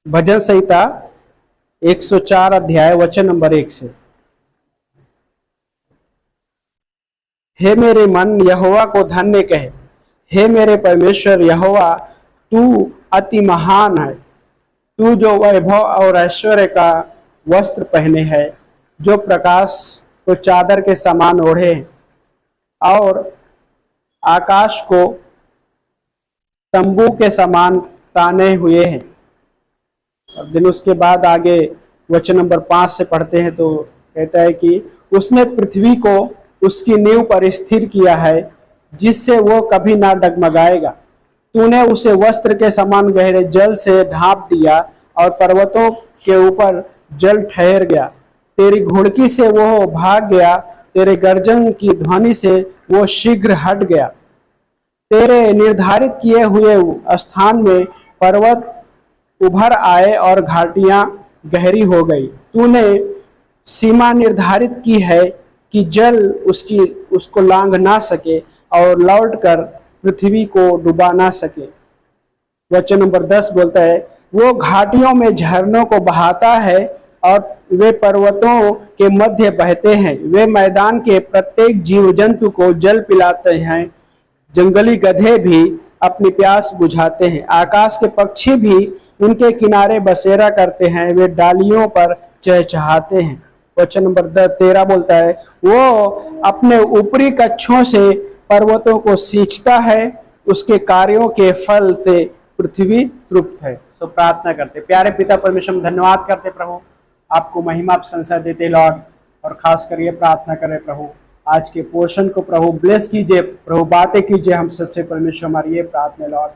भजन संहिता 104 अध्याय वचन नंबर 1 से। हे मेरे मन यहोवा को धन्य कहे, हे मेरे परमेश्वर यहोवा तू अति महान है। तू जो वैभव और ऐश्वर्य का वस्त्र पहने है, जो प्रकाश को चादर के समान ओढ़े और आकाश को तंबू के समान ताने हुए हैं। और दिन उसके बाद आगे वचन नंबर 5 से पढ़ते हैं तो कहता है कि उसने पृथ्वी को उसकी नींव पर स्थिर किया है, जिससे वो कभी ना डगमगाएगा। तूने उसे वस्त्र के समान गहरे जल से ढांप दिया और पर्वतों के ऊपर जल ठहर गया। तेरी घुड़की से वो भाग गया, तेरे गर्जन की ध्वनि से वो शीघ्र हट गया। तेरे निर्धारित किए हुए स्थान में पर्वत उभर आए और घाटियां गहरी हो गई। तूने सीमा निर्धारित की है कि जल उसको लांघ ना सके और लौटकर पृथ्वी को डुबा ना सके। वचन नंबर 10 बोलता है, वो घाटियों में झरनों को बहाता है और वे पर्वतों के मध्य बहते हैं। वे मैदान के प्रत्येक जीव जंतु को जल पिलाते हैं। जंगली गधे भी अपनी प्यास बुझाते हैं। आकाश के पक्षी भी उनके किनारे बसेरा करते हैं। वे डालियों पर चहचहाते हैं। वचन नंबर 13 बोलता है, वो अपने ऊपरी कक्षों से पर्वतों को सींचता है, उसके कार्यों के फल से पृथ्वी तृप्त है। सो प्रार्थना करते, प्यारे पिता परमेश्वर धन्यवाद करते प्रभु, आपको महिमा प्रशंसा देते लॉर्ड, और खास कर ये प्रार्थना करें प्रभु आज के पोर्शन को प्रभु ब्लेस कीजिए प्रभु, बातें कीजिए हम सबसे परमेश्वर। हमारी ये प्रार्थना लॉर्ड,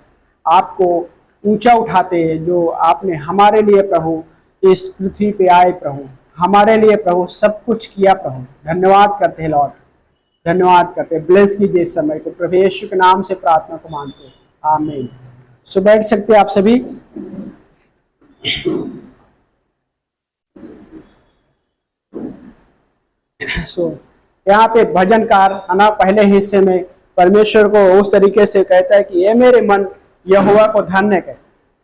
आपको ऊंचा उठाते हैं जो आपने हमारे लिए प्रभु इस पृथ्वी पे आए प्रभु, हमारे लिए प्रभु सब कुछ किया प्रभु। धन्यवाद करते हैं लॉर्ड, धन्यवाद करते हैं। ब्लेस कीजिए इस समय को प्रभु यीशु के नाम से प्रार्थना को मानते हैं, आमीन। सो बैठ सकते हैं आप सभी। सो यहाँ पे भजनकार है ना, पहले हिस्से में परमेश्वर को उस तरीके से कहता है कि ये मेरे मन यहोवा को धन्य कहे,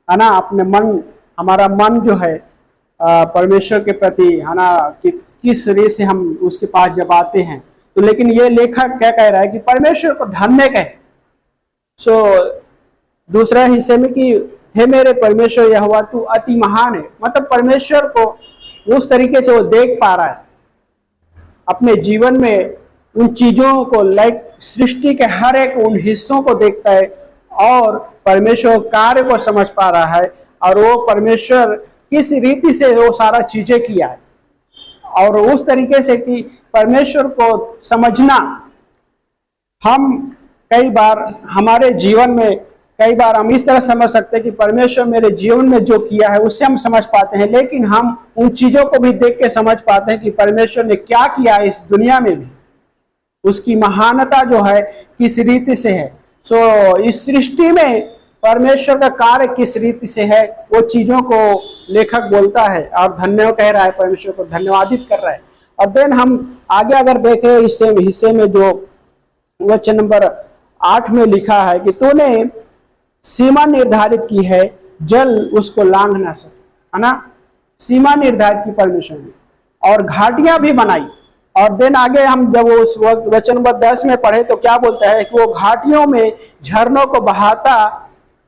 है ना। अपने मन, हमारा मन जो है परमेश्वर के प्रति है ना, कि किस रीत से हम उसके पास जब आते हैं तो, लेकिन ये लेखक क्या कह रहा है कि परमेश्वर को धन्य कहे। सो दूसरा हिस्से में कि हे मेरे परमेश्वर यहोवा तू अति महान है, मतलब परमेश्वर को उस तरीके से वो देख पा रहा है अपने जीवन में, उन चीजों को, लाइक सृष्टि के हर एक उन हिस्सों को देखता है और परमेश्वर कार्य को समझ पा रहा है, और वो परमेश्वर किस रीति से वो सारा चीजें किया है। और उस तरीके से कि परमेश्वर को समझना, हम कई बार हमारे जीवन में कई बार हम इस तरह समझ सकते हैं कि परमेश्वर मेरे जीवन में जो किया है उससे हम समझ पाते हैं, लेकिन हम उन चीजों को भी देख के समझ पाते हैं कि परमेश्वर ने क्या किया है इस दुनिया में भी, उसकी महानता जो है किस रीति से है। सो इस सृष्टि में परमेश्वर का कार्य किस रीति से है, वो चीजों को लेखक बोलता है और धन्य कह रहा है, परमेश्वर को धन्यवादित कर रहा है। और देन हम आगे अगर देखें इस हिस्से में जो वचन नंबर 8 में लिखा है कि तूने सीमा निर्धारित की है, जल उसको लांघ ना सके, है ना। सीमा निर्धारित की परमेश्वर ने, और घाटियां भी बनाई। और देन आगे हम जब उस वचन नंबर 10 में पढ़े तो क्या बोलता है कि वो घाटियों में झरनों को बहाता,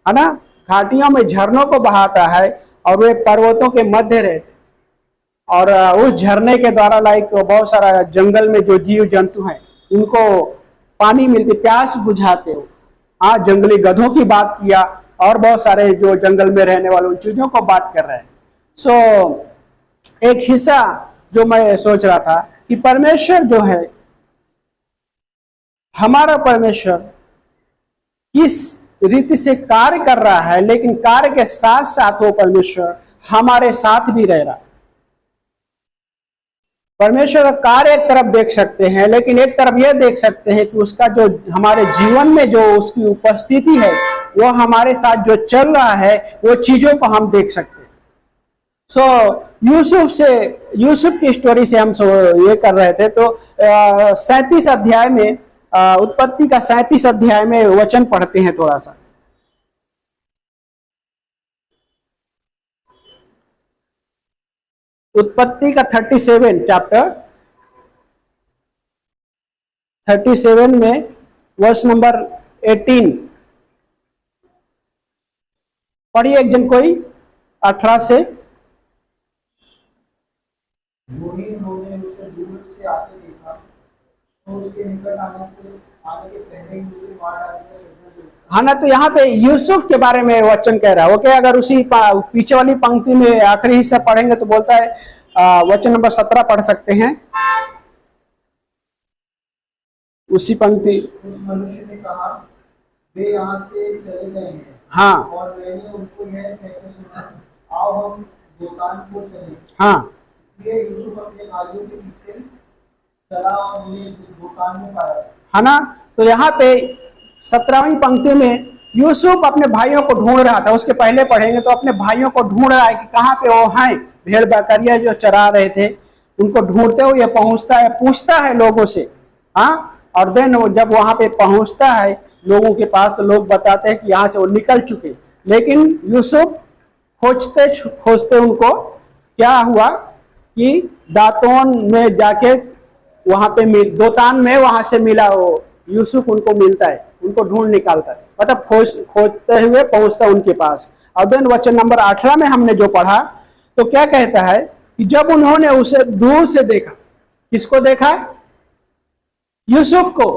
है ना, घाटियों में झरनों को बहाता है और वे पर्वतों के मध्य रहते, और उस झरने के द्वारा लाइक बहुत सारा जंगल में जो जीव जंतु हैं उनको पानी मिलती, प्यास बुझाते हो। हाँ, जंगली गधों की बात किया और बहुत सारे जो जंगल में रहने वाले उन चीजों को बात कर रहे हैं। सो एक हिस्सा जो मैं सोच रहा था कि परमेश्वर जो है, हमारा परमेश्वर किस रीति से कार्य कर रहा है, लेकिन कार्य के साथ साथ वो परमेश्वर हमारे साथ भी रह रहा है। परमेश्वर का कार्य एक तरफ देख सकते हैं, लेकिन एक तरफ यह देख सकते हैं कि उसका जो हमारे जीवन में जो उसकी उपस्थिति है, वो हमारे साथ जो चल रहा है, वो चीजों को हम देख सकते हैं। सो यूसुफ की स्टोरी से हम ये कर रहे थे, तो 37 अध्याय में, उत्पत्ति का 37 अध्याय में वचन पढ़ते हैं थोड़ा सा। उत्पत्ति का 37 चैप्टर 37 में वर्ष नंबर 18 पढ़िए एक जन कोई 18 से। उन्होंने उसे दूर से आते देखा तो उसके निकट आने के पहले ही उसे मार डालने हाँ ना, तो यहाँ पे यूसुफ के बारे में वचन कह रहा है। ओके, अगर उसी पीछे वाली पंक्ति में आखिरी हिस्सा पढ़ेंगे तो बोलता है, वचन नंबर 17 पढ़ सकते हैं। उसी पंक्ति, उस मनुष्य ने कहा, वे यहाँ से चले गए हैं। हाँ, और मैंने उनको यह कहते सुना, आओ हम दोतान को चलें। हाँ, इसलिए यूसुफ अपने भाइयों के पीछे चला और उन्हें दोतान में पाया। है ना, तो यहाँ पे 17वीं पंक्ति में यूसुफ अपने भाइयों को ढूंढ रहा था। उसके पहले पढ़ेंगे तो अपने भाइयों को ढूंढ रहा है कि कहाँ पे वो हैं, भेड़ बकरियां जो चरा रहे थे उनको ढूंढते हुए पहुंचता है, पूछता है लोगों से। हाँ, और देन जब वहां पे पहुंचता है लोगों के पास तो लोग बताते हैं कि यहाँ से वो निकल चुके। लेकिन यूसुफ खोजते खोजते उनको क्या हुआ कि दातोन में जाके वहां पे दोतान में वहां से मिला, वो यूसुफ उनको मिलता है, उनको ढूंढ निकालता है, मतलब खोजते हुए पहुंचता उनके पास। और देन वचन नंबर 18 में हमने जो पढ़ा तो क्या कहता है कि जब उन्होंने उसे दूर से देखा, किसको देखा? यूसुफ को।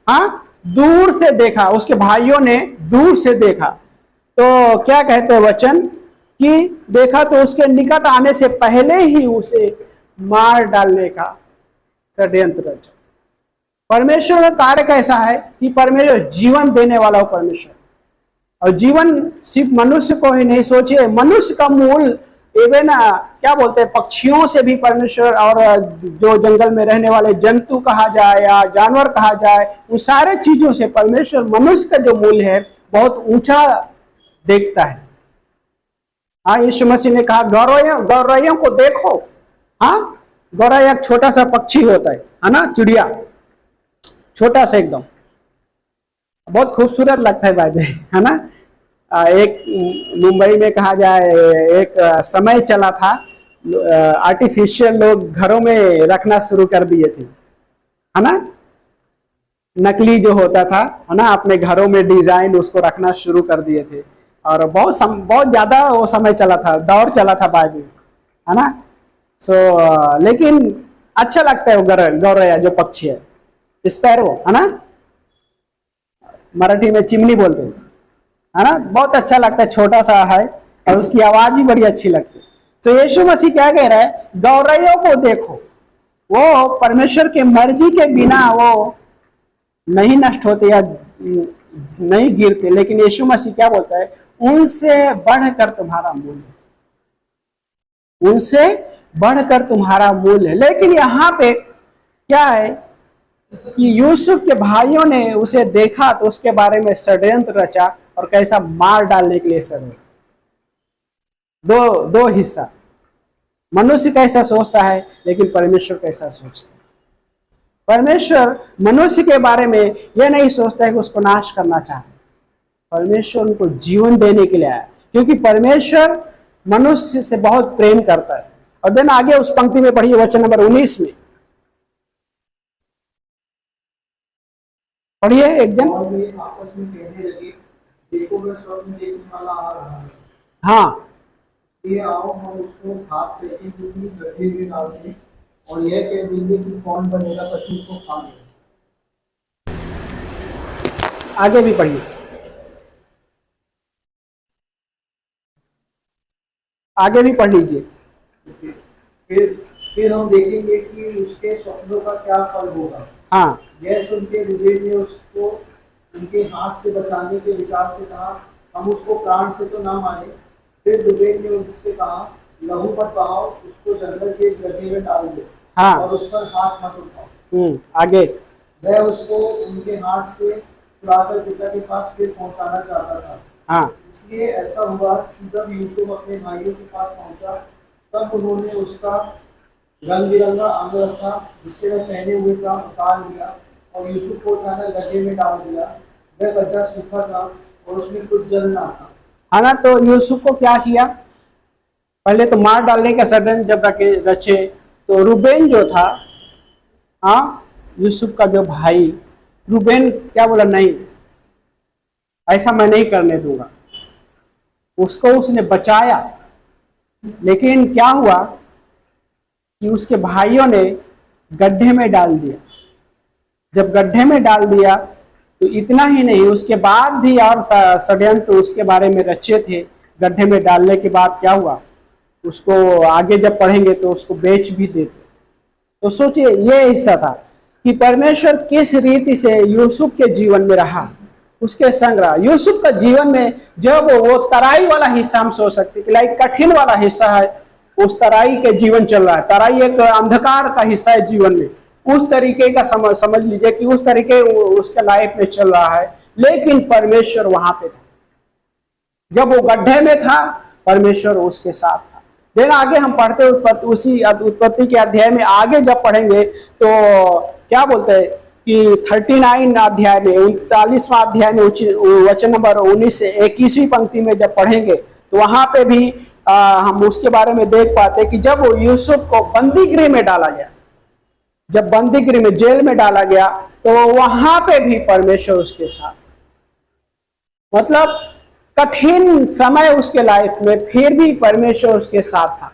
हाँ, दूर से देखा, उसके भाइयों ने दूर से देखा। तो क्या कहते हैं वचन कि देखा तो उसके निकट आने से पहले ही उसे मार डालने का षड्यंत्र रचा। परमेश्वर का कार्य कैसा है कि परमेश्वर जीवन देने वाला हो परमेश्वर, और जीवन सिर्फ मनुष्य को ही नहीं, सोचिए मनुष्य का मूल एवं क्या बोलते हैं, पक्षियों से भी परमेश्वर, और जो जंगल में रहने वाले जंतु कहा जाए या जानवर कहा जाए, उन सारे चीजों से परमेश्वर मनुष्य का जो मूल है बहुत ऊंचा देखता है। हाँ, यीशु मसीह ने कहा गौरैयों को देखो। हाँ, गौरैया एक छोटा सा पक्षी होता है ना, चिड़िया, छोटा सा एकदम, बहुत खूबसूरत लगता है भाई, है ना। एक मुंबई में कहा जाए एक समय चला था, आर्टिफिशियल लोग घरों में रखना शुरू कर दिए थे, है ना, नकली जो होता था, है ना, अपने घरों में डिजाइन उसको रखना शुरू कर दिए थे। और बहुत ज्यादा वो समय चला था, दौर चला था बाद में, है ना। लेकिन अच्छा लगता है वो गौरैया जो पक्षी है, स्पैरो, है ना, मराठी में चिमनी बोलते हैं, है ना, बहुत अच्छा लगता है, छोटा सा है और उसकी आवाज भी बड़ी अच्छी लगती है। तो यीशु मसीह क्या कह रहा है, गौरैयों को देखो, वो परमेश्वर के मर्जी के बिना वो नहीं नष्ट होते या नहीं गिरते, लेकिन यीशु मसीह क्या बोलता है, उनसे बढ़कर तुम्हारा मूल है, उनसे बढ़कर तुम्हारा मूल है। लेकिन यहाँ पे क्या है कि यूसुफ के भाइयों ने उसे देखा तो उसके बारे में षड्यंत्र रचा और कैसा मार डालने के लिए षड्यंत्र। दो हिस्सा, मनुष्य कैसा सोचता है लेकिन परमेश्वर कैसा सोचता है। परमेश्वर मनुष्य के बारे में यह नहीं सोचता है कि उसको नाश करना चाहता है, परमेश्वर उनको जीवन देने के लिए आया, क्योंकि परमेश्वर मनुष्य से बहुत प्रेम करता है। और देन आगे उस पंक्ति में पढ़िए वचन नंबर 19 में पढ़िए एक दिन। आपस में कहने लगे, देखो वह स्वप्न देखने वाला आ रहा है। हाँ, ये आओ हम उसको हाथ करके किसी गड्ढे में डाल दें और यह कह देंगे कि कौन बनेगा पशु उसको खा ले। आगे भी पढ़िए, आगे भी पढ़ लीजिए। फिर हम देखेंगे कि उसके स्वप्नों का क्या फल होगा। हाँ, यह सुन के रूबेन ने उसको उनके हाथ से बचाने के विचार से कहा, हम उसको प्राण से तो ना मारे। फिर रूबेन ने उनसे कहा, लहू मत बहाओ, उसको जंगल के इस गड्ढे में डाल दो। हाँ, और उस पर हाथ मत उठाओ। आगे वह उसको उनके हाथ से छुड़ाकर पिता के पास फिर पहुंचाना चाहता था। हाँ, इसलिए ऐसा हुआ कि जब यूसुफ अपने भाइयों के पास पहुंचा तब उन्होंने उसका रंग बिरंगा अंग रखा जिसके वह पहने हुए था उतार लिया और यूसुफ को उठाकर गड्ढे में डाल दिया। वह गड्ढा सूखा था और उसमें कुछ जल ना था। है ना, तो यूसुफ को क्या किया, पहले तो मार डालने का षड्यंत्र जब रचे तो रूबेन जो था, हाँ, यूसुफ का जो भाई रूबेन क्या बोला, नहीं ऐसा मैं नहीं करने दूंगा, उसको उसने बचाया। लेकिन क्या हुआ कि उसके भाइयों ने गड्ढे में डाल दिया। जब गड्ढे में डाल दिया तो इतना ही नहीं, उसके बाद भी और षड्यंत्र उसके बारे में रचे थे। गड्ढे में डालने के बाद क्या हुआ, उसको आगे जब पढ़ेंगे तो उसको बेच भी देते। तो सोचिए ये हिस्सा था कि परमेश्वर किस रीति से यूसुफ के जीवन में रहा, उसके संग रहा। यूसुफ का जीवन में जब वो तराई वाला हिस्सा, हम सोच सकते कि लाइक कठिन वाला हिस्सा है, उस तराई के जीवन चल रहा है, तराई एक अंधकार का हिस्सा है जीवन में, उस तरीके का समझ लीजिए कि उस तरीके उसके लाइफ में चल रहा है। लेकिन परमेश्वर वहां पे था। जब वो गड्ढे में था परमेश्वर उसके साथ था। देन आगे हम पढ़ते उसी उत्पत्ति के अध्याय में आगे जब पढ़ेंगे तो क्या बोलते हैं कि 39 अध्याय में, 39वां अध्याय में वचन नंबर 19 से 21वीं पंक्ति में जब पढ़ेंगे तो वहां पे भी हम उसके बारे में देख पाते कि जब यूसुफ को बंदी गृह में डाला गया, जब बंदी गृह में, जेल में डाला गया, तो वहां पे भी परमेश्वर उसके साथ, मतलब कठिन समय उसके लाइफ में, फिर भी परमेश्वर उसके साथ था।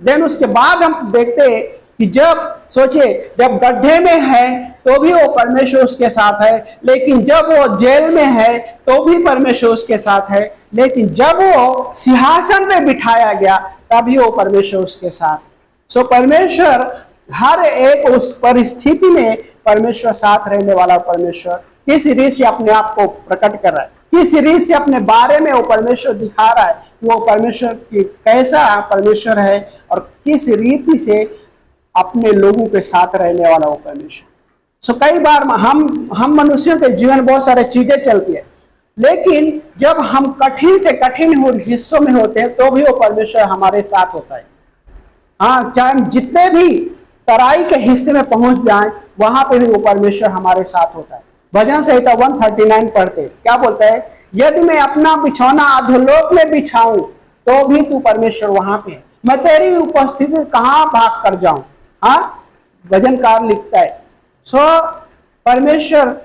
देन उसके बाद हम देखते हैं कि जब सोचिए जब गड्ढे में है तो भी वो परमेश्वर उसके साथ है, लेकिन जब वो जेल में है तो भी परमेश्वर उसके साथ है, लेकिन जब वो सिंहासन पे बिठाया गया तभी वो परमेश्वर उसके साथ। सो परमेश्वर हर एक उस परिस्थिति में परमेश्वर साथ रहने वाला परमेश्वर किस रीति से अपने आप को प्रकट कर रहा है, किस रीति से अपने बारे में वो परमेश्वर दिखा रहा है कि वो परमेश्वर की कैसा परमेश्वर है और किस रीति से अपने लोगों के साथ रहने वाला वो परमेश्वर। सो कई बार हम मनुष्यों के जीवन बहुत सारे चीजें चलती है, लेकिन जब हम कठिन से कठिन हिस्सों में होते हैं तो भी वो परमेश्वर हमारे साथ होता है। हाँ, चाहे हम जितने भी तराई के हिस्से में पहुंच जाएं वहां पे भी वो परमेश्वर हमारे साथ होता है। भजन संहिता 139 पढ़ते क्या बोलता है, यदि मैं अपना बिछौना अधोलोक में बिछाऊं तो भी तू परमेश्वर वहां पे है, मैं तेरी उपस्थिति से कहां भाग कर जाऊं। हाँ, भजनकार लिखता है। सो परमेश्वर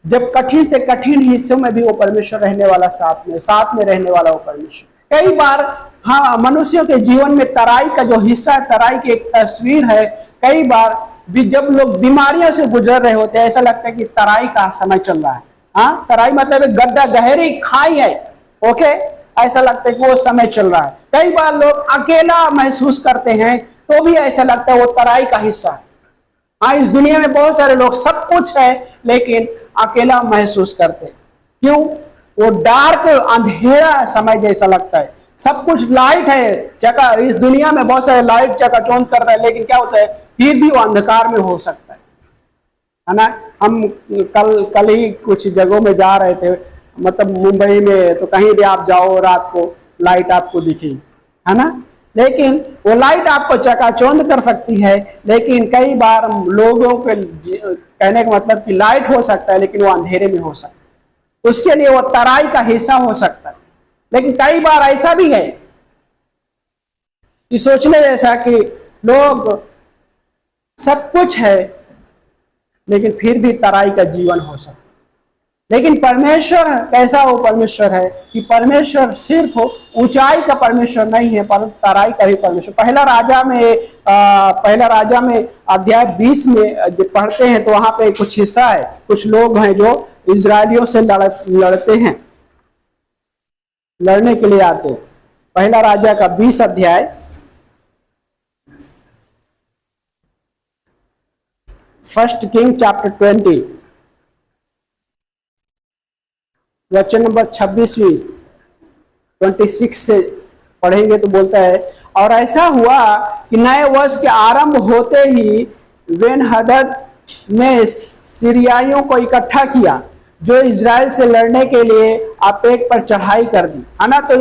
जब कठिन से कठिन हिस्सों में भी वो परमेश्वर रहने वाला, साथ में रहने वाला वो परमेश्वर। कई बार हाँ, मनुष्यों के जीवन में तराई का जो हिस्सा है, तराई की एक तस्वीर है। कई बार भी जब लोग बीमारियों से गुजर रहे होते हैं ऐसा लगता है कि तराई का समय चल रहा है। हाँ, तराई मतलब एक गड्ढा, गहरी खाई है। ओके, ऐसा लगता है कि वो समय चल रहा है। कई बार लोग अकेला महसूस करते हैं तो भी ऐसा लगता है वो तराई का हिस्सा है। हाँ, इस दुनिया में बहुत सारे लोग सब कुछ है लेकिन अकेला महसूस करते हैं। क्यों? वो डार्क, अंधेरा समय जैसा लगता है। सब कुछ लाइट है, चका इस दुनिया में बहुत सारे लाइट चकाचौंध कर रहा है, लेकिन क्या होता है फिर भी वो अंधकार में हो सकता है ना। हम कल ही कुछ जगहों में जा रहे थे, मतलब मुंबई में, तो कहीं भी आप जाओ रात को लाइट आपको दिखी, है ना, लेकिन वो लाइट आपको चकाचौंध कर सकती है। लेकिन कई बार लोगों के कहने का मतलब कि लाइट हो सकता है लेकिन वो अंधेरे में हो सकता है, उसके लिए वो तराई का हिस्सा हो सकता है। लेकिन कई बार ऐसा भी है कि सोचने जैसा कि लोग सब कुछ है लेकिन फिर भी तराई का जीवन हो सकता है। लेकिन परमेश्वर कैसा वो परमेश्वर है कि परमेश्वर सिर्फ ऊंचाई का परमेश्वर नहीं है पर तराई का भी परमेश्वर। पहला राजा में अध्याय 20 में जब पढ़ते हैं तो वहां पे कुछ हिस्सा है, कुछ लोग हैं जो इजरायलियों से लड़ते हैं, लड़ने के लिए आते हैं। पहला राजा का 20 अध्याय फर्स्ट किंग चैप्टर 20 वचन नंबर 26 से पढ़ेंगे तो बोलता है, और ऐसा हुआ कि नए वर्ष के आरंभ होते ही बेन-हदद ने सीरियाइयों को इकट्ठा किया जो इजराइल से लड़ने के लिए अपेक पर चढ़ाई कर दी, है ना। तो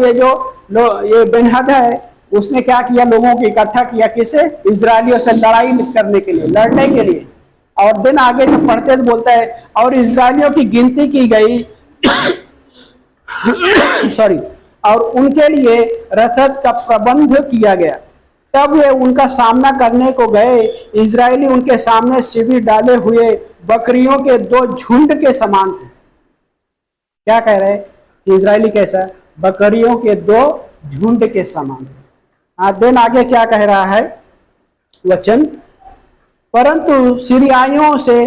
ये बेन-हदद है, उसने क्या किया, लोगों को इकट्ठा किया, किसे, इजरायलियों से लड़ाई करने के लिए, लड़ने के लिए। और दिन आगे जब पढ़ते तो बोलता है, और इजरायलियों की गिनती की गई सॉरी और उनके लिए रसद का प्रबंध किया गया। तब वे उनका सामना करने को गए। इजरायली उनके सामने शिविर डाले हुए बकरियों के दो झुंड के समान थे। क्या कह रहे हैं? इजरायली कैसा? बकरियों के दो झुंड के समान थे। देन आगे क्या कह रहा है वचन? परंतु सीरियाइयों से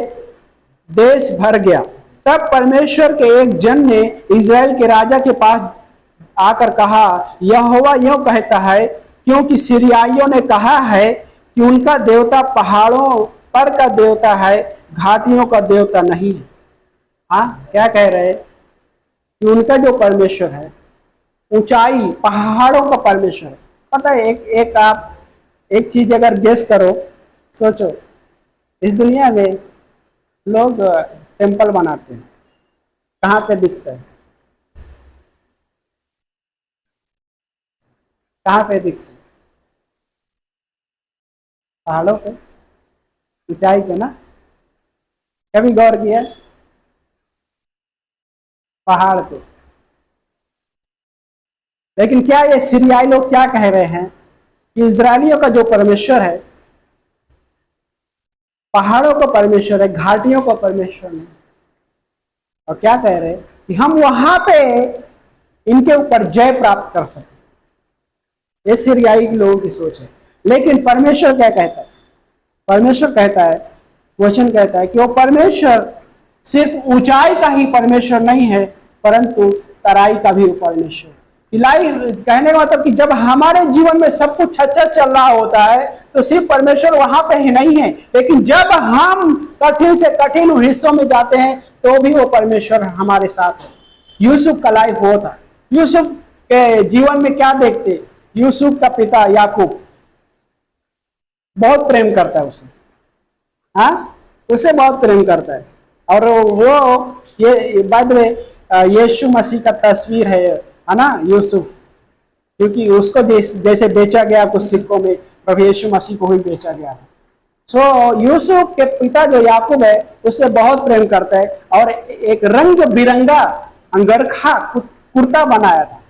देश भर गया। तब परमेश्वर के एक जन ने इजराइल के राजा के पास आकर कहा, यहोवा यूं कहता है, क्योंकि सीरियाइयों ने कहा है कि उनका देवता पहाड़ों पर का देवता है, घाटियों का देवता नहीं है। क्या कह रहे हैं? कि उनका जो परमेश्वर है ऊंचाई पहाड़ों का परमेश्वर है। पता है, आप एक चीज अगर गेस करो, सोचो, इस दुनिया में लोग टेंपल बनाते हैं, कहाँ पे दिखता है? कहाँ पे दिखता है? पहाड़ों पे, ऊंचाई पे ना। कभी गौर किया? पहाड़ पे। लेकिन क्या ये सीरियाई लोग क्या कह रहे हैं कि इजरायलियों का जो परमेश्वर है पहाड़ों का परमेश्वर है, घाटियों का परमेश्वर नहीं। और क्या कह रहे हैं कि हम वहां पे इनके ऊपर जय प्राप्त कर सकते। ये सीरियाई लोगों की सोच है। लेकिन परमेश्वर क्या कहता है? परमेश्वर कहता है, वचन कहता है कि वो परमेश्वर सिर्फ ऊंचाई का ही परमेश्वर नहीं है, परंतु तराई का भी परमेश्वर। कहने का मतलब कि जब हमारे जीवन में सब कुछ अच्छा चल रहा होता है तो सिर्फ परमेश्वर वहां पे ही नहीं है, लेकिन जब हम कठिन से कठिन हिस्सों में जाते हैं तो भी वो परमेश्वर हमारे साथ है। यूसुफ का लाइफ वो था। यूसुफ के जीवन में क्या देखते? यूसुफ का पिता याकूब बहुत प्रेम करता है उसे। उसे बहुत प्रेम करता है। और वो ये बाद में यीशु मसीह का तस्वीर है ना यूसुफ, क्योंकि उसको जैसे बेचा गया कुछ सिक्कों में, प्रभु यीशु मसीह को ही बेचा गया था। सो यूसुफ के पिता जो याकूब है उससे बहुत प्रेम करता है और एक रंग बिरंगा अंगरखा कुर्ता बनाया था।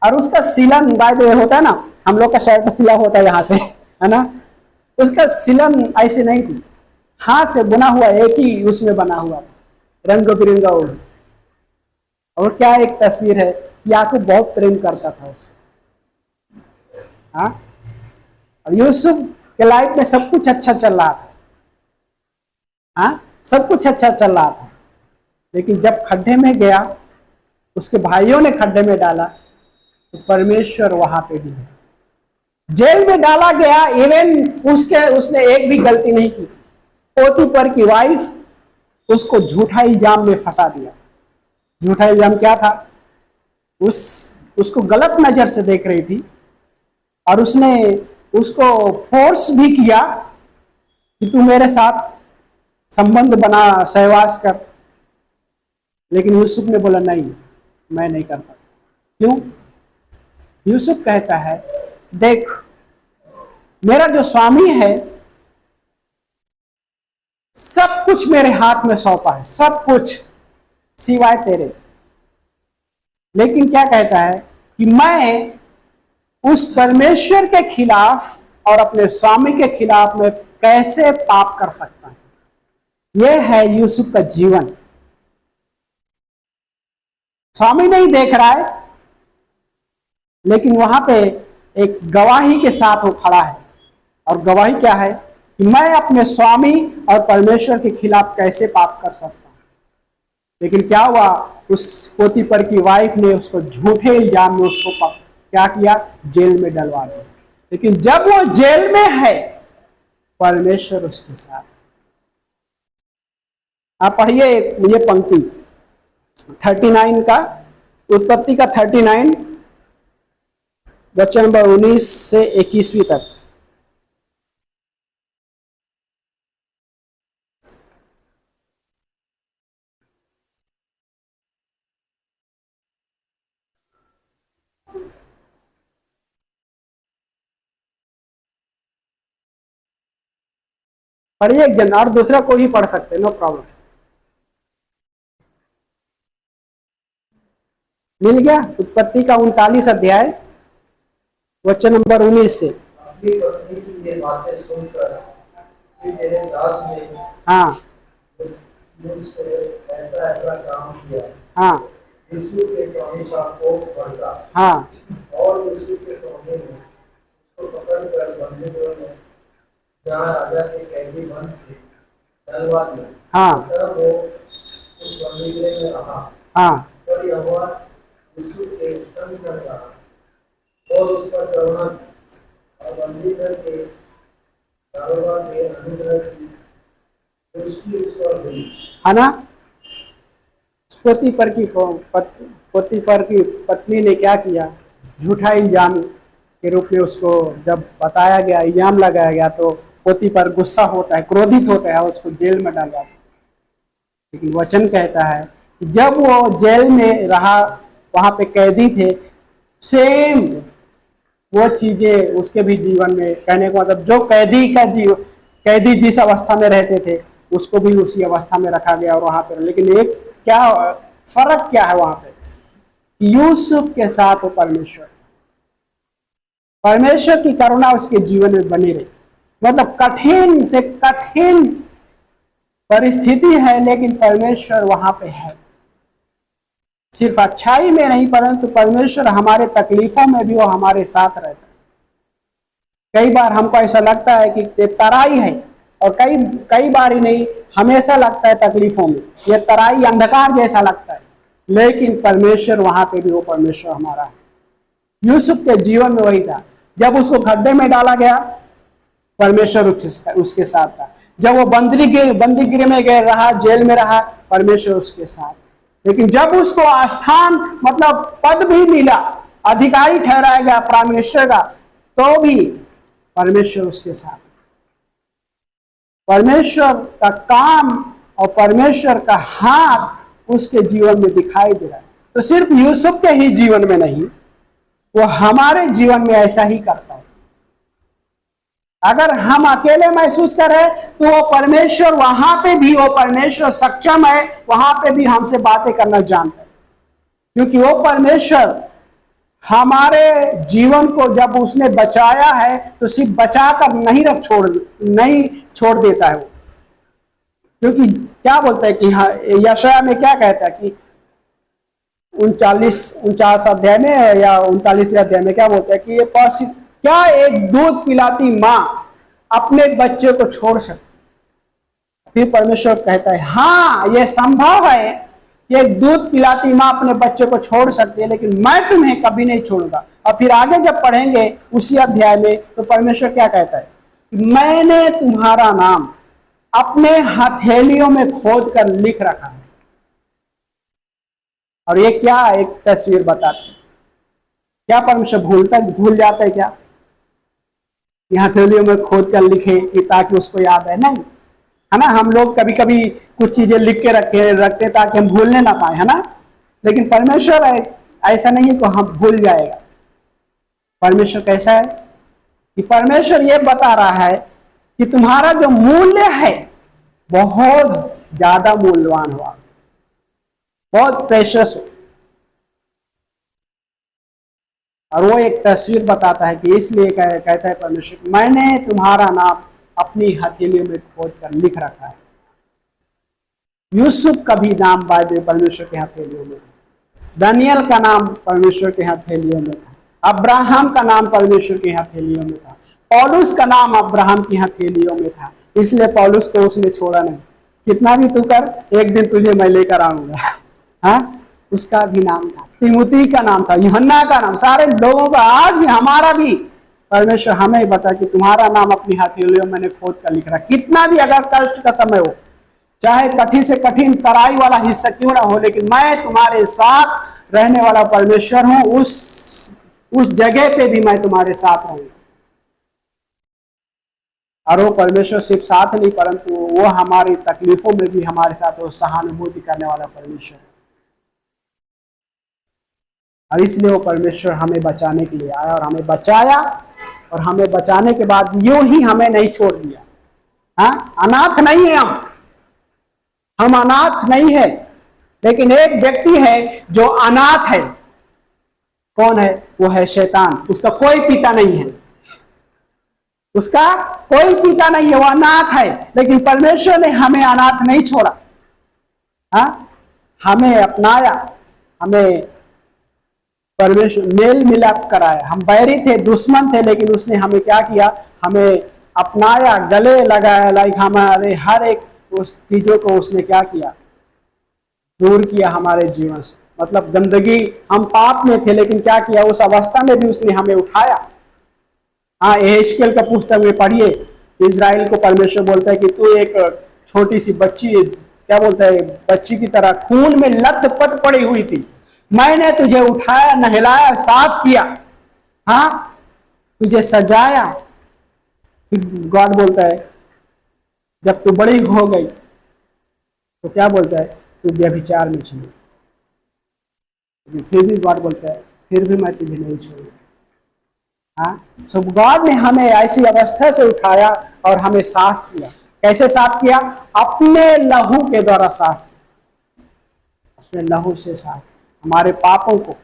और उसका सिलन बाद में होता है ना, हम लोग का शर्ट सिला होता है यहाँ से, है ना। उसका सिलन ऐसे नहीं थी, हाथ से बुना हुआ, एक ही उसमें बना हुआ रंग बिरंगा ओढ़। और क्या एक तस्वीर है, याकूब बहुत प्रेम करता था उससे। और यूसुफ के लाइफ में सब कुछ अच्छा चल रहा था। सब कुछ अच्छा चल रहा था, लेकिन जब खड्डे में गया, उसके भाइयों ने खड्डे में डाला, तो परमेश्वर वहां पे भी है। जेल में डाला गया, इवन उसने एक भी गलती नहीं की थी। पोतीफर की वाइफ उसको झूठा इल्जाम में फंसा दिया। झूठा इल्जाम क्या था? उसको गलत नजर से देख रही थी और उसने उसको फोर्स भी किया कि तू मेरे साथ संबंध बना, सहवास कर। लेकिन यूसुफ ने बोला नहीं, मैं नहीं कर सकता। क्यों? यूसुफ कहता है, देख, मेरा जो स्वामी है सब कुछ मेरे हाथ में सौंपा है, सब कुछ सिवाय तेरे। लेकिन क्या कहता है कि मैं उस परमेश्वर के खिलाफ और अपने स्वामी के खिलाफ में कैसे पाप कर सकता हूं। यह है यूसुफ का जीवन। स्वामी नहीं देख रहा है, लेकिन वहां पे एक गवाही के साथ वो खड़ा है। और गवाही क्या है कि मैं अपने स्वामी और परमेश्वर के खिलाफ कैसे पाप कर सकता हूं। लेकिन क्या हुआ, उस पोतीफर की वाइफ ने उसको झूठे इल्जाम में उसको क्या किया? जेल में डलवा दिया। लेकिन जब वो जेल में है, परमेश्वर उसके साथ। आप पढ़िए ये पंक्ति 39 का, उत्पत्ति का 39 वचन नंबर 19 से 21वीं तक। पढ़िए एक जन, और दूसरा कोई ही पढ़ सकते, नो प्रॉब्लम। मिल गया। उत्पत्ति का 39 अध्याय वचन नंबर 19 से। अपनी पत्नी की ये बातें सुनकर कि मेरे दास ने हाँ मुझसे ऐसा ऐसा काम किया, हाँ यूसुफ के स्वामी का कोप बढ़ा हाँ और यूसुफ के स्वामी ने उसको पकड़कर बंदीगृह में, जहाँ राजा के कैदी बंद थे, डलवा दिया। हाँ तब वो उस बंदीगृह में रहा। हाँ पर यहोवा यूसुफ के संग संग रहा और उस पर करुणा की और बंदीगृह के दारोगा के अनुग्रह की दृष्टि उस पर हुई। है ना। पोतीफर की पत्नी ने क्या किया, झूठा इल्जाम के रूप में उसको जब बताया गया, इल्जाम लगाया गया, तो पोतीफर गुस्सा होता है, क्रोधित होता है, उसको जेल में डाल दिया। लेकिन वचन कहता है कि जब वो जेल में रहा, वहां पे कैदी थे, सेम वो चीजें उसके भी जीवन में, कहने का मतलब जो कैदी जिस अवस्था में रहते थे उसको भी उसी अवस्था में रखा गया और वहां पर। लेकिन एक क्या फर्क क्या है वहां पे, यूसुफ के साथ वो परमेश्वर की करुणा उसके जीवन में बनी रही। मतलब कठिन से कठिन परिस्थिति है, लेकिन परमेश्वर वहां पे है। सिर्फ अच्छाई में नहीं, परंतु परमेश्वर हमारे तकलीफों में भी वो हमारे साथ रहता है। कई बार हमको ऐसा लगता है कि तराई है, और कई बार ही नहीं, हमेशा लगता है तकलीफों में ये तराई अंधकार जैसा लगता है, लेकिन परमेश्वर वहां पे भी वो परमेश्वर हमारा है। यूसुफ के जीवन में वही था। जब उसको खड्डे में डाला गया, परमेश्वर उसके साथ था। जब वो बंदीगृह में गए रहा, जेल में रहा, परमेश्वर उसके साथ। लेकिन जब उसको स्थान मतलब पद भी मिला, अधिकारी ठहराया गया प्राइम मिनिस्टर का, तो भी परमेश्वर उसके साथ। परमेश्वर का काम और परमेश्वर का हाथ उसके जीवन में दिखाई दे रहा है। तो सिर्फ यूसुफ के ही जीवन में नहीं, वो हमारे जीवन में ऐसा ही करता है। अगर हम अकेले महसूस करें तो वो परमेश्वर वहां पे भी, वो परमेश्वर सक्षम है, वहां पे भी हमसे बातें करना जानता है। क्योंकि वो परमेश्वर हमारे जीवन को जब उसने बचाया है, तो सिर्फ बचा कर नहीं छोड़ देता है वो। क्योंकि क्या बोलता है कि हाँ, यशायाह में क्या कहता है कि 49 अध्याय में या 39वें अध्याय में क्या बोलता है कि ये क्या एक दूध पिलाती मां अपने बच्चे को छोड़ सकती। फिर परमेश्वर कहता है हाँ, यह संभव है कि एक दूध पिलाती मां अपने बच्चे को छोड़ सकती है, लेकिन मैं तुम्हें कभी नहीं छोड़ूंगा। और फिर आगे जब पढ़ेंगे उसी अध्याय में, तो परमेश्वर क्या कहता है, मैंने तुम्हारा नाम अपने हथेलियों में खोद कर लिख रखा है। और ये क्या एक तस्वीर बताती है। क्या परमेश्वर भूल जाता है क्या, हथेलियों में खोद कर लिखे कि ताकि उसको याद है? नहीं, है ना। हम लोग कभी कभी कुछ चीजें लिख के रखते ताकि हम भूलने ना पाए, है ना। लेकिन परमेश्वर ऐसा नहीं तो हम भूल जाएगा। परमेश्वर कैसा है कि परमेश्वर ये बता रहा है कि तुम्हारा जो मूल्य है बहुत ज्यादा मूल्यवान हुआ, बहुत प्रेशियस हो। और वो एक तस्वीर बताता है कि इसलिए कहता है परमेश्वर, मैंने तुम्हारा नाम अपनी हथेलियों में खोद कर लिख रखा है। यूसुफ का भी नाम बाइबल परमेश्वर के हथेलियों में था, दानियल का नाम परमेश्वर के हथेलियों में था, अब्राहम का नाम परमेश्वर के हथेलियों में था, पौलुस का नाम अब्राहम की हथेलियों में था। इसलिए पौलुस को उसने छोड़ा नहीं। कितना भी तू कर, एक दिन तुझे मैं लेकर आऊंगा। हाँ, उसका भी नाम था, तिमुती का नाम था, यूहन्ना का नाम, सारे लोगों का। आज भी हमारा भी परमेश्वर हमें बता कि तुम्हारा नाम अपनी हथेलियों में मैंने खोद कर लिख रहा। कितना भी अगर कष्ट का समय हो, चाहे कठिन से कठिन तराई वाला हिस्सा क्यों ना हो, लेकिन मैं तुम्हारे साथ रहने वाला परमेश्वर हूं। उस जगह पे भी मैं तुम्हारे साथ रहूंगा। और वो परमेश्वर सिर्फ साथ नहीं, परंतु वो हमारी तकलीफों में भी हमारे साथ वो सहानुभूति करने वाला परमेश्वर है। और इसलिए वो परमेश्वर हमें बचाने के लिए आया और हमें बचाया, और हमें बचाने के बाद यूं ही हमें नहीं छोड़ दिया। हाँ, अनाथ नहीं है हम अनाथ नहीं है। लेकिन एक व्यक्ति है जो अनाथ है, कौन है? वो है शैतान। उसका कोई पिता नहीं है, उसका कोई पिता नहीं है, वो अनाथ है। लेकिन परमेश्वर ने हमें अनाथ नहीं छोड़ा, हाँ, हमें अपनाया, हमें परमेश्वर मेल मिलाप कराया। हम बैरी थे, दुश्मन थे, लेकिन उसने हमें क्या किया? हमें अपनाया, गले लगाया। लाइक हमारे हर एक उस चीजों को उसने क्या किया? दूर किया हमारे जीवन से। मतलब गंदगी, हम पाप में थे, लेकिन क्या किया? उस अवस्था में भी उसने हमें उठाया। हाँ, यहेजकेल का पुस्तक में पढ़िए, इजराइल को परमेश्वर बोलता है कि तू एक छोटी सी बच्ची, क्या बोलता है, बच्ची की तरह खून में लथपथ पड़ी हुई थी, मैंने तुझे उठाया, नहलाया, साफ किया, हाँ, तुझे सजाया। गॉड बोलता है जब तू बड़ी हो गई तो क्या बोलता है? तू व्यभिचार में चली। फिर भी गॉड बोलता है फिर भी मैं तुझे नहीं छोड़ूंगा। हाँ, सो गॉड ने हमें ऐसी अवस्था से उठाया और हमें साफ किया। कैसे साफ किया? अपने लहू के द्वारा साफ किया, अपने लहू से साफ, हमारे पापों को।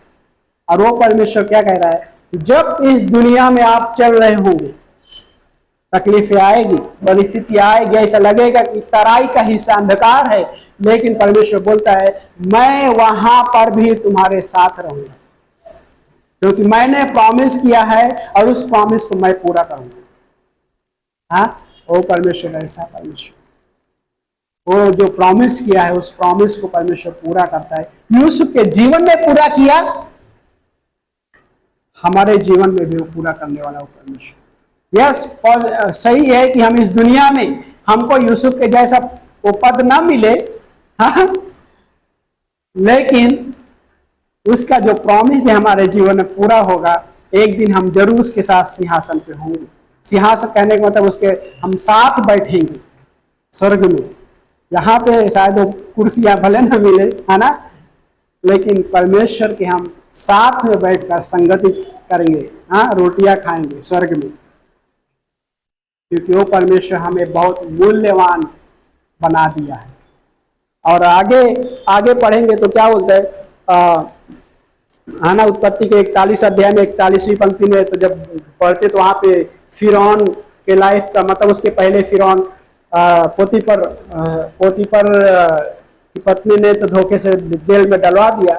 और वो परमेश्वर क्या कह रहा है? जब इस दुनिया में आप चल रहे होंगे, तकलीफें आएगी, परिस्थिति आएगी, ऐसा लगेगा कि तराई का हिस्सा अंधकार है, लेकिन परमेश्वर बोलता है मैं वहां पर भी तुम्हारे साथ रहूंगा, क्योंकि मैंने प्रॉमिस किया है और उस प्रॉमिस को मैं पूरा करूंगा। हाँ, वो परमेश्वर ऐसा परमेश्वर, वो जो प्रॉमिस किया है उस प्रॉमिस को परमेश्वर पूरा करता है। यूसुफ के जीवन में पूरा किया, हमारे जीवन में भी वो पूरा करने वाला वो परमेश्वर। यस, सही है कि हम इस दुनिया में, हमको यूसुफ के जैसा वो पद ना मिले, हाँ, लेकिन उसका जो प्रॉमिस है हमारे जीवन में पूरा होगा। एक दिन हम जरूर उसके साथ सिंहासन पे होंगे। सिंहासन कहने का मतलब उसके हम साथ बैठेंगे स्वर्ग में। यहाँ पे शायद वो कुर्सियां भले ना मिले, है ना, लेकिन परमेश्वर के हम साथ में बैठकर संगति करेंगे, हाँ, रोटियां खाएंगे स्वर्ग में, क्योंकि वो परमेश्वर हमें बहुत मूल्यवान बना दिया है। और आगे आगे पढ़ेंगे तो क्या बोलता है? आना उत्पत्ति के 41 अध्याय में 41वीं पंक्ति में, तो जब पढ़ते तो वहां पे फिरौन के लाइफ का मतलब, उसके पहले फिरौन पोतीपर की पत्नी ने तो धोखे से जेल में डलवा दिया,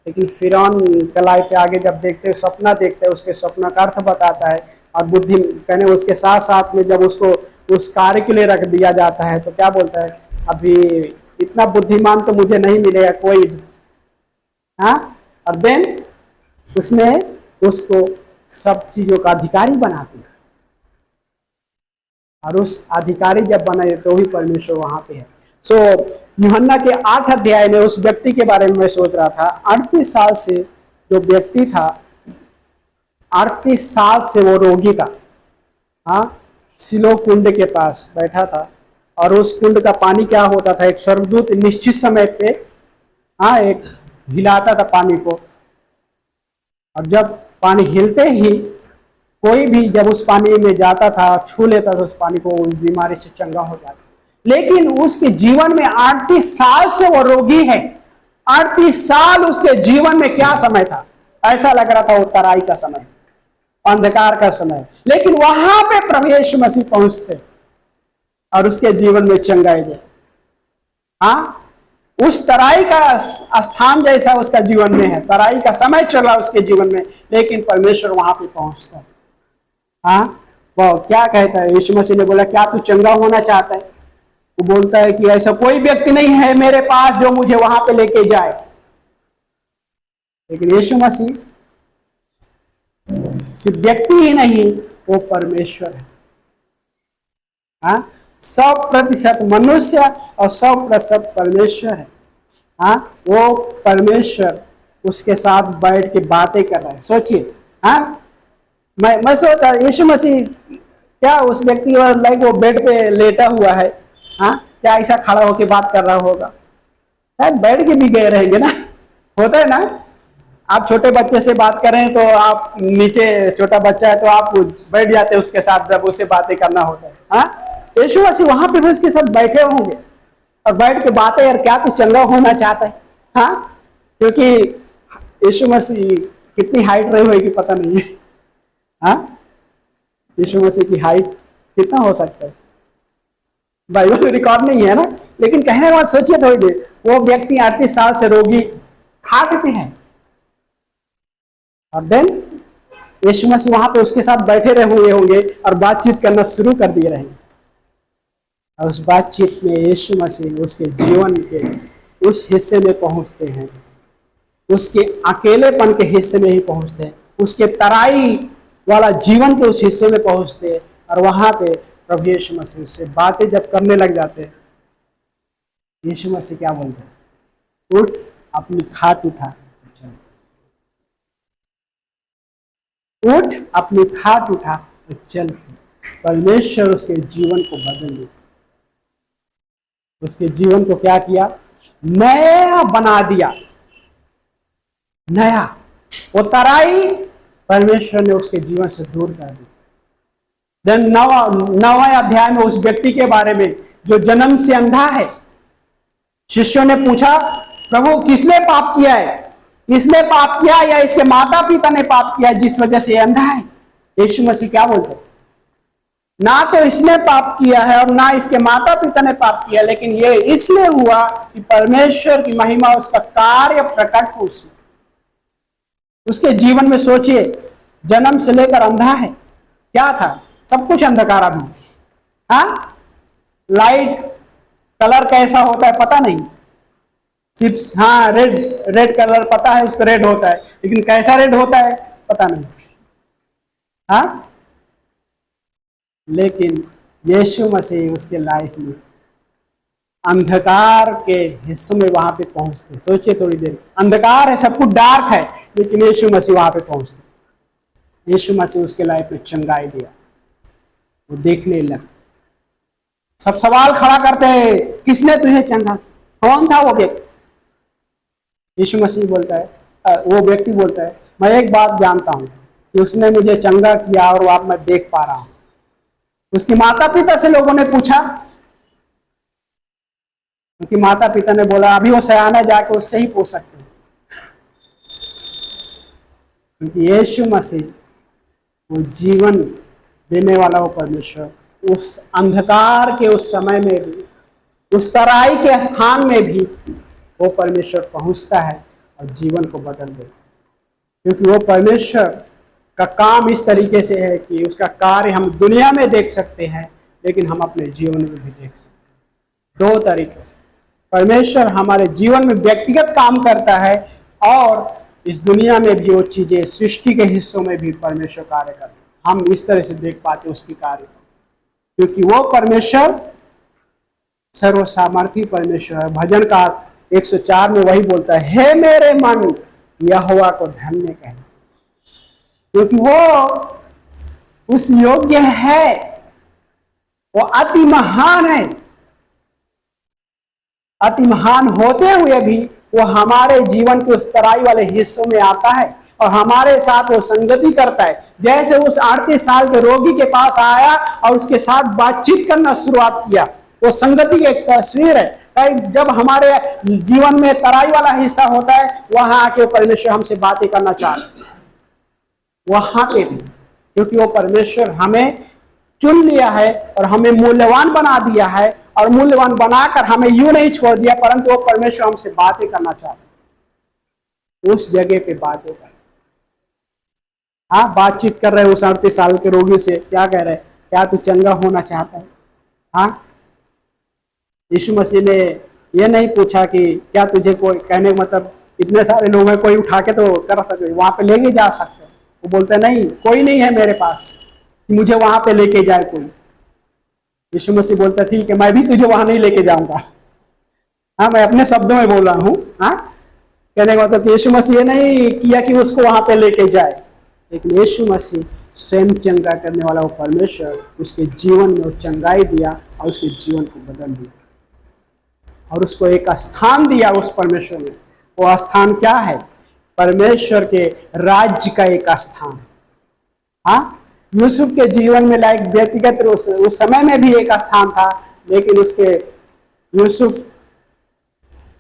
लेकिन फिरौन के लाइफ पे आगे जब देखते सपना देखते हैं, उसके सपना का अर्थ बताता है। और बुद्धि कहने उसके साथ साथ में जब उसको उस कार्य के लिए रख दिया जाता है तो क्या बोलता है? अभी इतना बुद्धिमान तो मुझे नहीं मिलेगा कोई, हाँ। और देन उसने उसको सब चीजों का अधिकारी बना दिया, और उस अधिकारी जब बनाए तो ही परमेश्वर वहां पे है। सो यूहन्ना के 8 अध्याय में उस व्यक्ति के बारे में मैं सोच रहा था। 38 साल से जो व्यक्ति था, 38 साल से वो रोगी था, हाँ, सिलो कुंड के पास बैठा था, और उस कुंड का पानी क्या होता था? एक स्वर्गदूत निश्चित समय पे, हाँ, एक हिलाता था पानी को, और जब पानी हिलते ही कोई भी जब उस पानी में जाता था, छू लेता था उस पानी को, उस बीमारी से चंगा हो जाता। लेकिन उसके जीवन में 38 साल से वो रोगी है। 38 साल उसके जीवन में क्या समय था? ऐसा लग रहा था वो तराई का समय, अंधकार का समय, लेकिन वहां पे प्रभु यीशु मसीह पहुंचते और उसके जीवन में चंगाई दे। हाँ, उस तराई का स्थान जैसा उसका जीवन में है, तराई का समय चला उसके जीवन में, लेकिन परमेश्वर वहां पे पहुंचता है। हाँ, वो क्या कहता है? यीशु मसीह ने बोला क्या तू चंगा होना चाहता है? वो बोलता है कि ऐसा कोई व्यक्ति नहीं है मेरे पास जो मुझे वहां पे लेके जाए। लेकिन यीशु मसीह सिर्फ व्यक्ति ही नहीं, वो परमेश्वर है। हाँ, 100% मनुष्य और 100% परमेश्वर है। हाँ, वो परमेश्वर उसके साथ बैठ के बातें कर रहा है। सोचिए, हाँ, मैं सोचता यीशु मसीह क्या उस व्यक्ति लाइक वो बेड पे लेटा हुआ है, हाँ, क्या ऐसा खड़ा होकर बात कर रहा होगा? शायद बैठ के भी गए रहेंगे ना, होता है ना। आप छोटे बच्चे से बात करें तो आप नीचे, छोटा बच्चा है तो आप बैठ जाते हैं उसके साथ जब उसे बातें करना होता है। हाँ, यीशु मसीह वहां पे भी उसके साथ बैठे होंगे और बैठ के बातें, यार क्या तू चंगा होना चाहता है? हाँ, क्योंकि यीशु मसीह कितनी हाइट रही होगी पता नहीं है। हाँ, यीशु मसीह की हाइट कितना हो सकता है, बाइबल में रिकॉर्ड नहीं है ना, लेकिन कहने वाला सोचिए थोड़ी देर, वो व्यक्ति 38 साल से रोगी खाट पे है, और देन यीशु मसीह वहां पे उसके साथ बैठे रहे हुए होंगे और बातचीत करना शुरू कर दिए रहेंगे, और उस बातचीत में यीशु मसीह उसके जीवन के उस हिस्से में पहुंचते हैं, उसके अकेलेपन के हिस्से में ही पहुंचते हैं, उसके तराई वाला जीवन के उस हिस्से में पहुंचते हैं, और वहां पे प्रभु यीशु मसीह से बातें जब करने लग जाते हैं, यीशु मसीह क्या बोलते हैं, उठ अपनी खाट उठा, उठ अपनी खाट उठा और चल। परमेश्वर उसके जीवन को बदल दिया, उसके जीवन को क्या किया, नया बना दिया, नया। वो तराई परमेश्वर ने उसके जीवन से दूर कर दी। देन नवा अध्याय में उस व्यक्ति के बारे में जो जन्म से अंधा है, शिष्यों ने पूछा, प्रभु किसने पाप किया है, इसने पाप किया या इसके माता पिता ने पाप किया जिस वजह से अंधा है? यीशु मसीह क्या बोलते, ना तो इसने पाप किया है और ना इसके माता पिता ने पाप किया, लेकिन ये इसलिए हुआ कि परमेश्वर की महिमा, उसका कार्य प्रकट हो उसमें। उसके जीवन में सोचिए, जन्म से लेकर अंधा है, क्या था, सब कुछ अंधकार अभी। हाँ, लाइट कलर कैसा होता है पता नहीं, सिर्फ हाँ रेड कलर पता है उसको, रेड होता है, लेकिन कैसा रेड होता है पता नहीं। हाँ, लेकिन यीशु मसीह उसके लाइफ में अंधकार के हिस्सों में वहां पे पहुंचते। सोचिए थोड़ी देर, अंधकार है, सब कुछ डार्क है, लेकिन यीशु मसीह वहां पे पहुंचते। यीशु मसीह उसके लाइफ में चंगाई दिया, वो देखने लगा। सब सवाल खड़ा करते हैं, किसने तुझे चंगा, कौन था वो व्यक्ति? यीशु मसीह बोलता है, वो व्यक्ति बोलता है, मैं एक बात जानता हूं कि उसने मुझे चंगा किया और वो आप मैं देख पा रहा हूं। उसके माता पिता से लोगों ने पूछा, क्योंकि माता पिता ने बोला अभी वो सयाना जाके उससे ही पूछ सकते हैं, क्योंकि यीशु मसीह वो जीवन देने वाला वो परमेश्वर उस अंधकार के उस समय में भी, उस तराई के स्थान में भी वो परमेश्वर पहुंचता है और जीवन को बदल देता है। क्योंकि वो परमेश्वर का काम इस तरीके से है कि उसका कार्य हम दुनिया में देख सकते हैं, लेकिन हम अपने जीवन में भी देख सकते हैं। दो तरीके से परमेश्वर हमारे जीवन में व्यक्तिगत काम करता है, और इस दुनिया में भी वो चीजें सृष्टि के हिस्सों में भी परमेश्वर कार्य करता है। हम इस तरह से देख पाते उसकी कार्य, क्योंकि वो परमेश्वर सर्वसामर्थी परमेश्वर है। भजन का 104 में वही बोलता है, हे मेरे मन यहोवा को धन्य कहे, क्योंकि वो उस योग्य है, वो अति महान है। अति महान होते हुए भी वो हमारे जीवन के उस तराई वाले हिस्सों में आता है और हमारे साथ वो संगति करता है। जैसे उस 38 साल के रोगी के पास आया और उसके साथ बातचीत करना शुरुआत किया, वो संगति की एक तस्वीर है। जब हमारे जीवन में तराई वाला हिस्सा होता है, वहां आके परमेश्वर हमसे बातें करना चाहते, वहां पे भी, क्योंकि वो परमेश्वर हमें चुन लिया है और हमें मूल्यवान बना दिया है, और मूल्यवान बनाकर हमें यूं नहीं छोड़ दिया, परंतु वो परमेश्वर हमसे बातें करना चाहते, उस जगह पे बातें कर। हाँ, बातचीत कर रहे उस 38 साल के रोगी से, क्या कह रहे, क्या तू चंगा होना चाहता है? हाँ, यीशु मसीह ने ये नहीं पूछा कि क्या तुझे कोई, कहने मतलब इतने सारे लोग हैं, कोई उठा के तो कर सके, वहां पे लेके जा सकते। वो बोलते नहीं, कोई नहीं है मेरे पास कि मुझे वहां पे लेके जाए कोई। यीशु मसीह बोलता ठीक है, मैं भी तुझे वहां नहीं लेके जाऊंगा। हाँ, मैं अपने शब्दों में बोल रहा हूँ। हाँ, कहने का मतलब यीशु मसीह ये नहीं किया कि उसको वहां पे लेके जाए, लेकिन यीशु मसीह स्वयं चंगा करने वाला वो परमेश्वर उसके जीवन में वो चंगाई दिया और उसके जीवन को बदल दिया और उसको एक स्थान दिया उस परमेश्वर ने। वो स्थान क्या है? परमेश्वर के राज्य का एक स्थान। हाँ, यूसुफ के जीवन में लाइक व्यक्तिगत उस समय में भी एक स्थान था, लेकिन उसके यूसुफ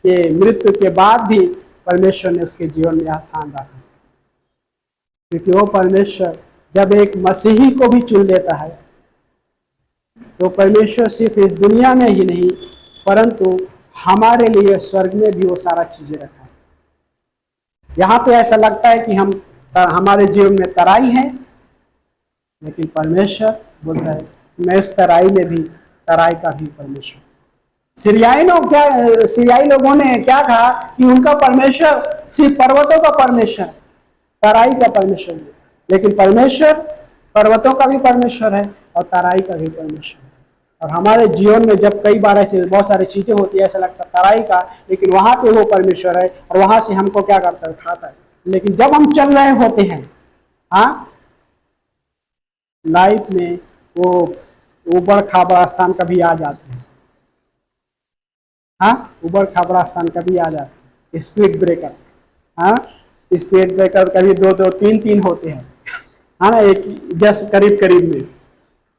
के मृत्यु के बाद भी परमेश्वर ने उसके जीवन में स्थान रखा। क्योंकि वो परमेश्वर जब एक मसीही को भी चुन लेता है तो परमेश्वर सिर्फ इस दुनिया में ही नहीं परंतु हमारे लिए स्वर्ग में भी वो सारा चीजें रखा है। यहाँ पे ऐसा लगता है कि हमारे जीवन में तराई है, लेकिन परमेश्वर बोलता है मैं उस तराई में भी तराई का भी परमेश्वर। सीरियाई लोगों ने क्या कहा कि उनका परमेश्वर सिर्फ पर्वतों का परमेश्वर है, तराई का परमेश्वर नहीं। लेकिन परमेश्वर पर्वतों का भी परमेश्वर है और तराई का भी परमेश्वर है। और हमारे जीवन में जब कई बार ऐसे बहुत सारी चीजें होती है, ऐसा लगता है तराई का, लेकिन वहां पे वो परमेश्वर है और वहां से हमको क्या करता है, उठाता है। लेकिन जब हम चल रहे होते हैं लाइफ में वो ऊबड़ खाबड़ स्थान कभी आ जाते हैं, ऊबड़ खाबड़ स्थान कभी आ जाते हैं। स्पीड ब्रेकर स्पीड ब्रेकर कभी 2-2 3-3 होते हैं, ना, एक जस्ट करीब में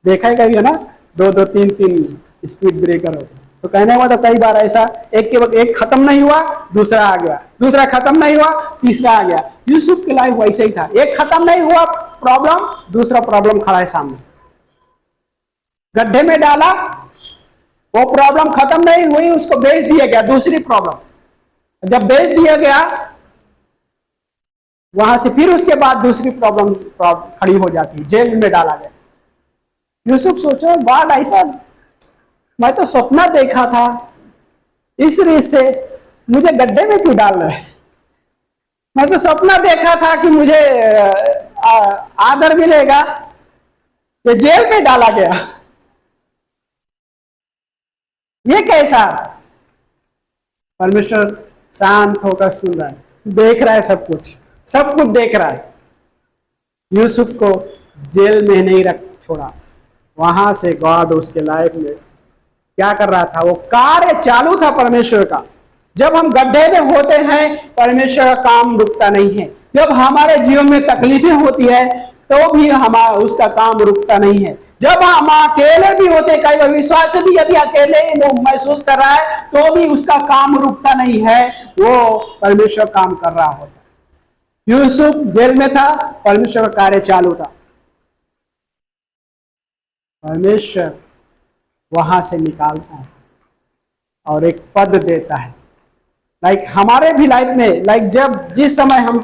देखा है कभी, है ना, 2-2 3-3 स्पीड ब्रेकर होते हैं। तो कहने का मतलब कई बार ऐसा एक खत्म नहीं हुआ दूसरा आ गया, दूसरा खत्म नहीं हुआ तीसरा आ गया। यूसुफ की लाइफ वैसे ही था, एक खत्म नहीं हुआ प्रॉब्लम, दूसरा प्रॉब्लम खड़ा है सामने। गड्ढे में डाला, वो प्रॉब्लम खत्म नहीं हुई, उसको बेच दिया गया, दूसरी प्रॉब्लम। जब बेच दिया गया वहां से फिर उसके बाद दूसरी प्रॉब्लम खड़ी हो जाती, जेल में डाला गया। यूसुफ सोचो बात ऐसा, मैं तो सपना देखा था, इस रीत से मुझे गड्ढे में क्यों डाल रहे हैं? मैं तो सपना देखा था कि मुझे आदर मिलेगा, ये जेल में डाला गया। ये कैसा? परमेश्वर शांत होकर सुन रहा है, देख रहा है, सब कुछ देख रहा है। यूसुफ को जेल में नहीं रख छोड़ा, वहां से गॉड उसके लाइफ में क्या कर रहा था, वो कार्य चालू था परमेश्वर का। जब हम गड्ढे में होते हैं परमेश्वर का काम रुकता नहीं है। जब हमारे जीवन में तकलीफें होती है तो भी हमारा उसका काम रुकता नहीं है। जब हम अकेले भी होते, कई बार विश्वास भी यदि अकेले महसूस कर रहा है तो भी उसका काम रुकता नहीं है, वो परमेश्वर काम कर रहा होता। यूसुफ जेल में था, परमेश्वर का कार्य चालू था। परमेश्वर वहां से निकालता है और एक पद देता है। लाइक हमारे भी लाइफ में, जब जिस समय हम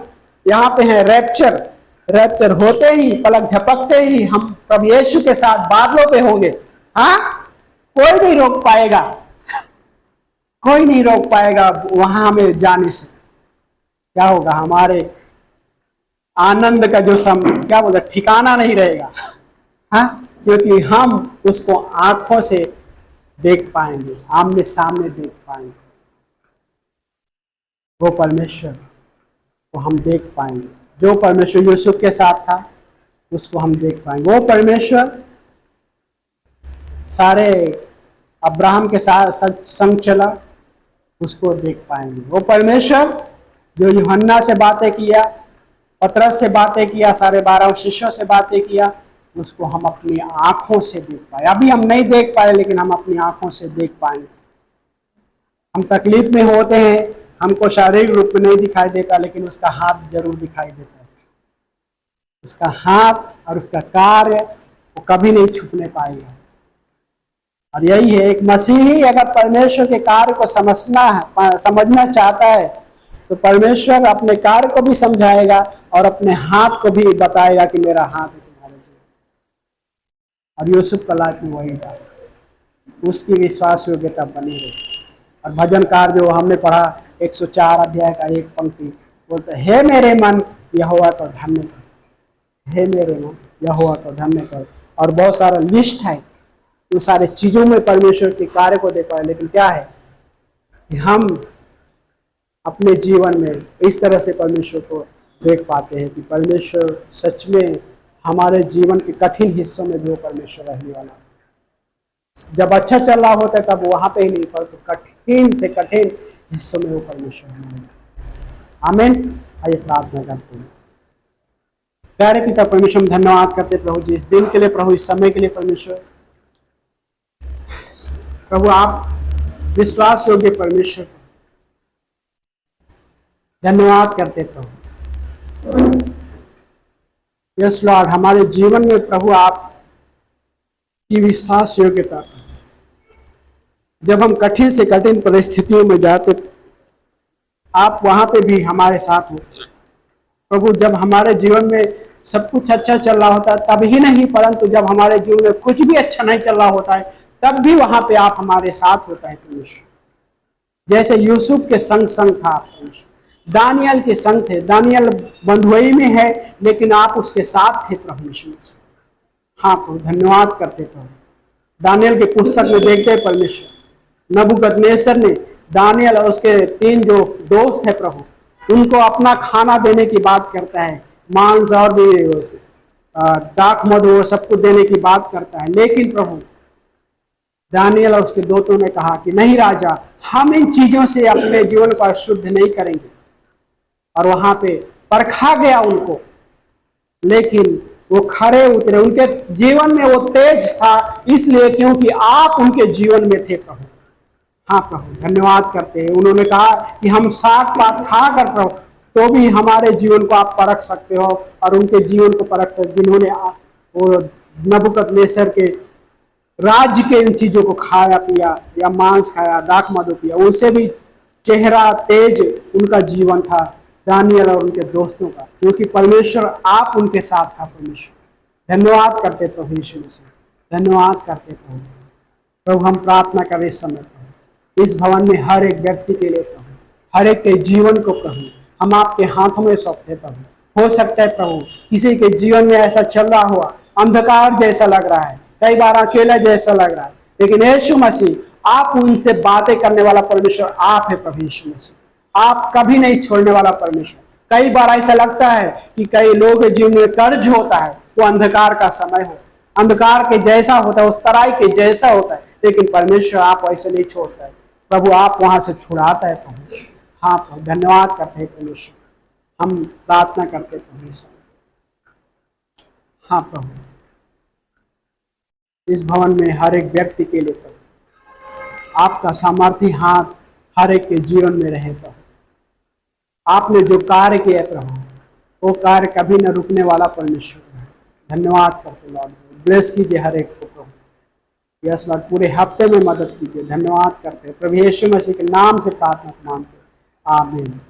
यहाँ पे हैं, रैप्चर होते ही, पलक झपकते ही हम प्रभु यीशु के साथ बादलों पे होंगे। कोई नहीं रोक पाएगा, कोई नहीं रोक पाएगा वहां हमें जाने से। क्या होगा, हमारे आनंद का जो क्या बोलते ठिकाना नहीं रहेगा, क्योंकि हम उसको आंखों से देख पाएंगे, आमने सामने देख पाएंगे। वो परमेश्वर को हम देख पाएंगे, जो परमेश्वर यूसुफ के साथ था उसको हम देख पाएंगे। वो परमेश्वर सारे अब्राहम के साथ संग चला, उसको देख पाएंगे। वो परमेश्वर जो यूहन्ना से बातें किया, पतरस से बातें किया, सारे 12 शिष्यों से बातें किया, उसको हम अपनी आंखों से देख पाए। अभी हम नहीं देख पाए, लेकिन हम अपनी आंखों से देख पाएंगे। हम तकलीफ में होते हैं, हमको शारीरिक रूप में नहीं दिखाई देता, लेकिन उसका हाथ जरूर दिखाई देता है। उसका हाथ और उसका कार्य वो कभी नहीं छुपने पाएगा। और यही है, एक मसीही अगर परमेश्वर के कार्य को समझना चाहता है तो परमेश्वर अपने कार्य को भी समझाएगा और अपने हाथ को भी बताएगा कि मेरा हाथ है तुम्हारे जीवन। और यूसुफ का लाइफ में वही था, उसकी विश्वास योग्यता बनी रही। और भजनकार जो हमने पढ़ा 104 अध्याय का एक पंक्ति बोलते, हे मेरे मन यहोवा को धन्य कर, हे मेरे मन यहोवा को धन्य कर। और बहुत सारा लिस्ट है, उन सारे चीजों में परमेश्वर के कार्य को देखा है। लेकिन क्या है कि हम अपने जीवन में इस तरह से परमेश्वर को देख पाते हैं कि परमेश्वर सच में हमारे जीवन के कठिन हिस्सों में भी वो परमेश्वर रहने वाला है। जब अच्छा चल रहा होता है तब वहां पे ही नहीं, पर तो कठिन से कठिन हिस्सों में वो परमेश्वर रहने वाला है। आमीन। आइए प्रार्थना करते हैं। प्यारे पिता परमेश्वर, हम धन्यवाद करते प्रभु जी इस दिन के लिए, प्रभु इस समय के लिए। परमेश्वर प्रभु आप विश्वास योग्य परमेश्वर, धन्यवाद करते प्रभु। यस लॉर्ड, हमारे जीवन में प्रभु आप की विश्वास योग्यता, जब हम कठिन से कठिन परिस्थितियों में जाते आप वहां पे भी हमारे साथ होते प्रभु। जब हमारे जीवन में सब कुछ अच्छा चल रहा होता है तब ही नहीं, परंतु जब हमारे जीवन में कुछ भी अच्छा नहीं चल रहा होता है तब भी वहां पे आप हमारे साथ होता है परमेश्वर। जैसे यूसुफ के संग संग था परमेश्वर, दानियल के संग थे। दानियल बंधुआई में है लेकिन आप उसके साथ थे प्रभु यीशु मसीह। हाँ प्रभु, धन्यवाद करते प्रभु। दानियल के पुस्तक में देखते हैं परमेश्वर, नबूकदनेस्सर ने दानियल और उसके 3 जो दोस्त है प्रभु, उनको अपना खाना देने की बात करता है, मांस और भी दाख मधु सब कुछ देने की बात करता है। लेकिन प्रभु दानियल और उसके दोस्तों ने कहा कि नहीं राजा, हम इन चीजों से अपने जीवन को अशुद्ध नहीं करेंगे। और वहां पे परखा गया उनको, लेकिन वो खरे उतरे। उनके जीवन में वो तेज था इसलिए क्योंकि आप उनके जीवन में थे प्रभु। हाँ प्रभु, धन्यवाद करते हैं। उन्होंने कहा कि हम साग पात खा कर प्रभु तो भी हमारे जीवन को आप परख सकते हो, और उनके जीवन को परख सकते, जिन्होंने वो नबूकदनेस्सर के राज्य के इन चीजों को खाया पिया या मांस खाया, दाख मधु पिया, उनसे भी चेहरा तेज उनका जीवन था दानियल और उनके दोस्तों का, क्योंकि परमेश्वर आप उनके साथ था। परमेश्वर धन्यवाद करते प्रभु यीशु मसीह, धन्यवाद करते प्रभु। प्रभु हम प्रार्थना करें इस समय प्रभु, इस भवन में हर एक व्यक्ति के लिए प्रभु, हर एक के जीवन को प्रभु हम आपके हाथों में सौंपते प्रभु। हो सकता है प्रभु किसी के जीवन में ऐसा चल रहा हुआ, अंधकार जैसा लग रहा है, कई बार अकेला जैसा लग रहा है, लेकिन यीशु मसीह आप उनसे बातें करने वाला परमेश्वर आप है प्रभु यीशु मसीह। आप कभी नहीं छोड़ने वाला परमेश्वर। कई बार ऐसा लगता है कि कई लोगों के जीवन में कर्ज होता है, वो अंधकार का समय हो, अंधकार के जैसा होता है, उस तराई के जैसा होता है, लेकिन परमेश्वर आप ऐसे नहीं छोड़ता है प्रभु, आप वहां से छुड़ाता है प्रभु। हाँ प्रभु, धन्यवाद करते हैं परमेश्वर। हम प्रार्थना करते प्रभु। हाँ प्रभु, इस भवन में हर एक व्यक्ति के लिए प्रभु आपका सामर्थ्य हाथ हर एक के जीवन में रहे प्रभु। आपने जो कार्य किया प्रभु, वो कार्य कभी न रुकने वाला परमेश्वर है। धन्यवाद करते लॉर्ड, ब्लेस कीजिए हर एक को प्रभु। यस लॉर्ड, पूरे हफ्ते में मदद कीजिए। धन्यवाद करते हैं प्रभु यीशु मसीह के नाम से प्रार्थना मांगते, आमीन।